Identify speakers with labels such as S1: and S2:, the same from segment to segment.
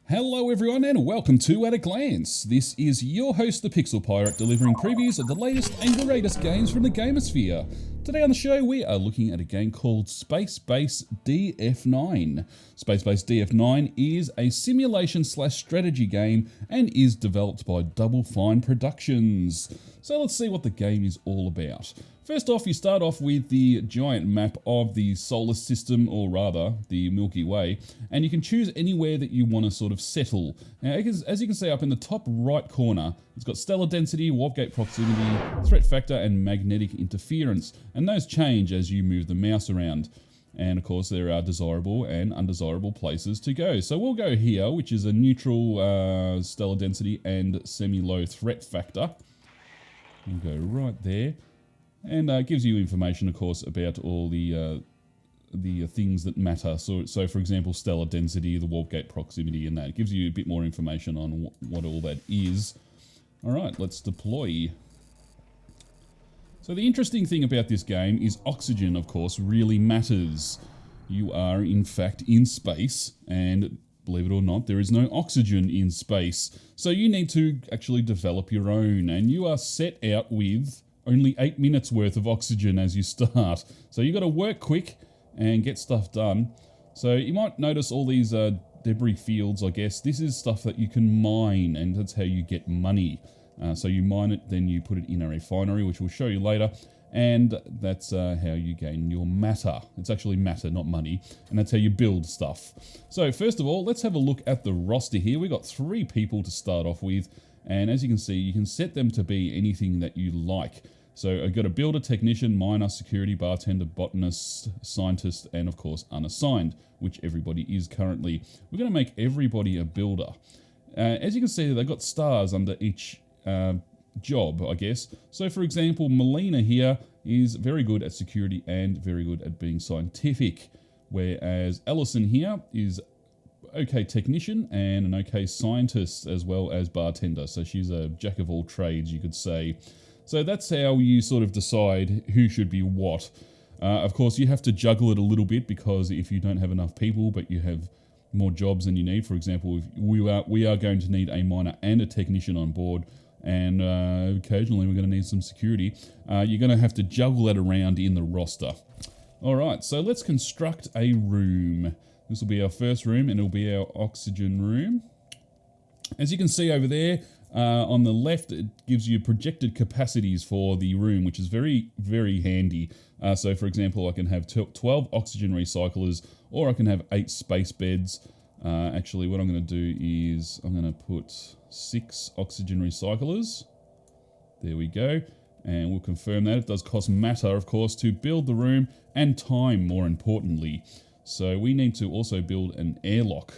S1: Hello everyone and welcome to At a Glance. This is your host the Pixel Pirate delivering previews of the latest and greatest games from the Gamersphere. Today on the show we are looking at a game called Spacebase DF-9. Spacebase DF-9 is a simulation / strategy game and is developed by Double Fine Productions. So let's see what the game is all about. First off, you start off with the giant map of the solar system, or rather, the Milky Way, and you can choose anywhere that you want to sort of settle. Now, as you can see up in the top right corner, it's got stellar density, warp gate proximity, threat factor, and magnetic interference, and those change as you move the mouse around. And of course, there are desirable and undesirable places to go. So we'll go here, which is a neutral stellar density and semi-low threat factor. We'll go right there. And gives you information, of course, about all the things that matter. So, for example, stellar density, the warp gate proximity, and that. It gives you a bit more information on what all that is. All right, let's deploy. So the interesting thing about this game is oxygen, of course, really matters. You are, in fact, in space, and believe it or not, there is no oxygen in space. So you need to actually develop your own, and you are set out with only 8 minutes worth of oxygen as you start. So you got to work quick and get stuff done. So you might notice all these debris fields, I guess. This is stuff that you can mine, and that's how you get money. So you mine it, then you put it in a refinery, which we'll show you later. And that's how you gain your matter. It's actually matter, not money. And that's how you build stuff. So first of all, let's have a look at the roster here. We've got 3 people to start off with. And as you can see, you can set them to be anything that you like. So I've got a builder, technician, miner, security, bartender, botanist, scientist, and of course unassigned, which everybody is currently. We're going to make everybody a builder. As you can see, they've got stars under each job, I guess. So for example, Melina here is very good at security and very good at being scientific, whereas Ellison here is okay technician and an okay scientist as well as bartender. So she's a jack of all trades, you could say. So that's how you sort of decide who should be what. Of course, you have to juggle it a little bit, because if you don't have enough people, but you have more jobs than you need, for example, if we are going to need a miner and a technician on board, and occasionally we're going to need some security, you're going to have to juggle that around in the roster. All right, so let's construct a room. This will be our first room, and it'll be our oxygen room. As you can see over there, on the left, it gives you projected capacities for the room, which is very, very handy. So, for example, I can have 12 oxygen recyclers, or I can have 8 space beds. Actually, what I'm going to do is I'm going to put 6 oxygen recyclers. There we go. And we'll confirm that. It does cost matter, of course, to build the room, and time, more importantly. So we need to also build an airlock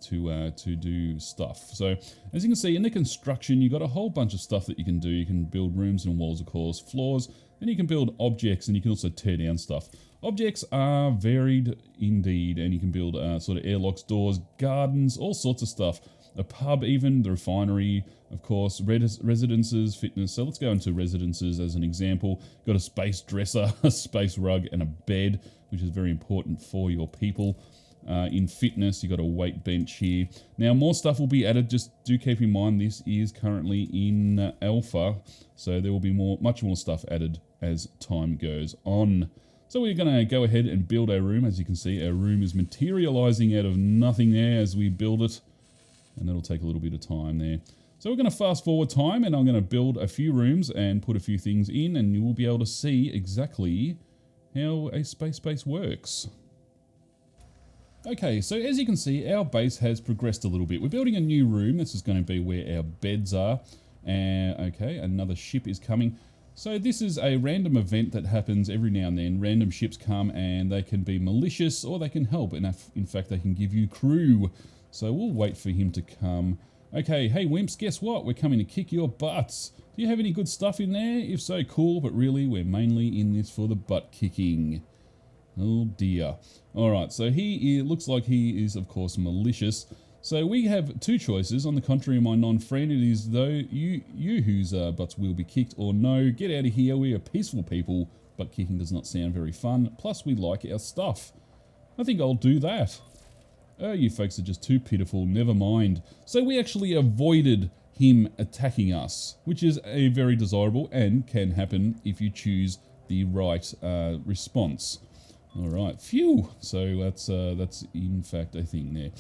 S1: to do stuff. So as you can see in the construction, you've got a whole bunch of stuff that you can do. You can build rooms and walls, of course, floors, and you can build objects, and you can also tear down stuff. Objects are varied indeed, and you can build sort of airlocks, doors, gardens, all sorts of stuff. A pub even, the refinery, of course, residences, fitness. So let's go into residences as an example. Got a space dresser, a space rug, and a bed, which is very important for your people. In fitness, you've got a weight bench here. Now, more stuff will be added. Just do keep in mind this is currently in alpha, so there will be much more stuff added as time goes on. So we're going to go ahead and build our room. As you can see, our room is materializing out of nothing there as we build it, and that'll take a little bit of time there. So we're going to fast forward time, and I'm going to build a few rooms and put a few things in, and you will be able to see exactly how a space base works. Okay, so as you can see, our base has progressed a little bit. We're building a new room. This is going to be where our beds are. Okay, another ship is coming. So this is a random event that happens every now and then. Random ships come, and they can be malicious, or they can help. And in fact, they can give you crew. So we'll wait for him to come. Okay, hey wimps, guess what? We're coming to kick your butts. Do you have any good stuff in there? If so, cool, but really, we're mainly in this for the butt kicking. Oh dear. Alright, so it looks like he is, of course, malicious. So we have 2 choices. On the contrary, my non-friend, it is though you whose butts will be kicked, or no, get out of here, we are peaceful people. Butt kicking does not sound very fun, plus we like our stuff. I think I'll do that. Oh, you folks are just too pitiful, never mind. So we actually avoided him attacking us, which is a very desirable and can happen if you choose the right response. All right, phew. So that's in fact a thing there.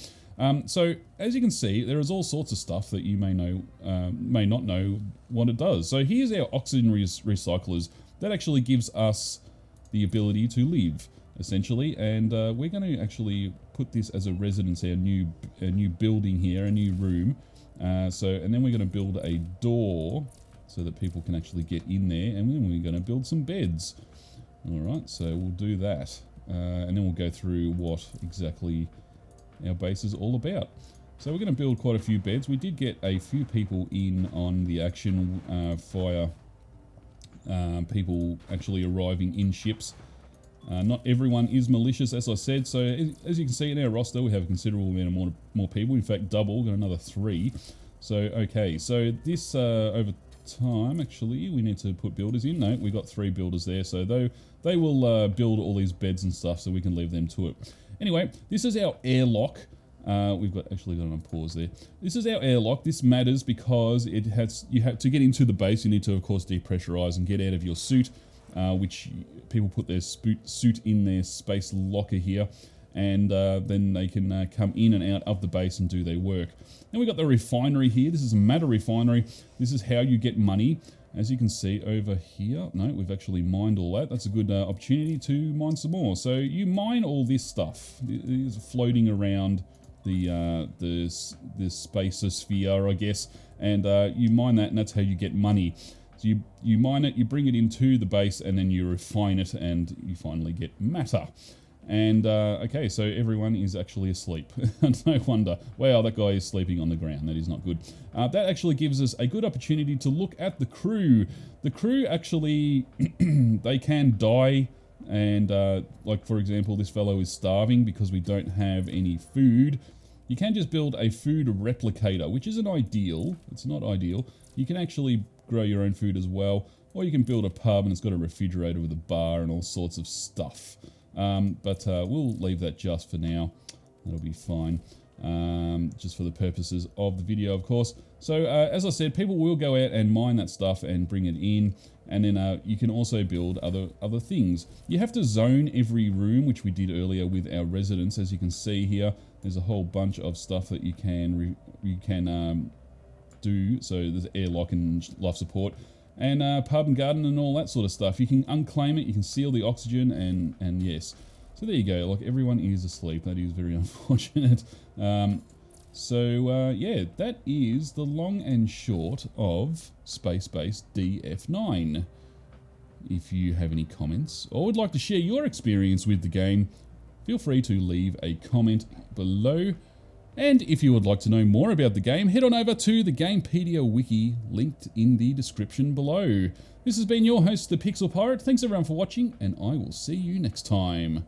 S1: So as you can see, there is all sorts of stuff that you may not know what it does. So here's our oxygen recyclers. That actually gives us the ability to live, essentially, and we're going to actually put this as a residence, our new building here, a new room. And then we're going to build a door so that people can actually get in there, and then we're going to build some beds. All right, so we'll do that, and then we'll go through what exactly our base is all about. So we're going to build quite a few beds. We did get a few people in on the action via people actually arriving in ships. Not everyone is malicious, as I said. So as you can see in our roster, we have a considerable amount of more people. In fact, double, got another 3. So okay, so this over time, actually, we need to put builders in. No, we got 3 builders there, so they will build all these beds and stuff, so we can leave them to it. Anyway, this is our airlock. We've actually got it on pause there. This is our airlock. This matters because you have to get into the base. You need to, of course, depressurize and get out of your suit, which people put their suit in their space locker here, and then they can come in and out of the base and do their work. Then we've got the refinery here. This is a matter refinery. This is how you get money. As you can see over here, no, we've actually mined all that. That's a good opportunity to mine some more. So you mine all this stuff. It is floating around the spacosphere, I guess, and you mine that, and that's how you get money. So you mine it, you bring it into the base, and then you refine it, and you finally get matter. And okay, so everyone is actually asleep. No wonder. Wow, that guy is sleeping on the ground. That is not good. That actually gives us a good opportunity to look at the crew. The crew actually, they can die. And like, for example, this fellow is starving because we don't have any food. You can just build a food replicator, which isn't ideal. It's not ideal. You can actually grow your own food as well. Or you can build a pub and it's got a refrigerator with a bar and all sorts of stuff. But we'll leave that just for now. That'll be fine. Just for the purposes of the video, of course. So as I said, people will go out and mine that stuff and bring it in, and then you can also build other things. You have to zone every room, which we did earlier with our residents. As you can see here, there's a whole bunch of stuff that you can do. So there's airlock and life support, and pub and garden and all that sort of stuff. You can unclaim it, you can seal the oxygen, and yes. So there you go, like everyone is asleep. That is very unfortunate. Yeah, that is the long and short of Spacebase DF-9. If you have any comments or would like to share your experience with the game, feel free to leave a comment below. And if you would like to know more about the game, head on over to the Gamepedia wiki, linked in the description below. This has been your host, the Pixel Pirate. Thanks everyone for watching, and I will see you next time.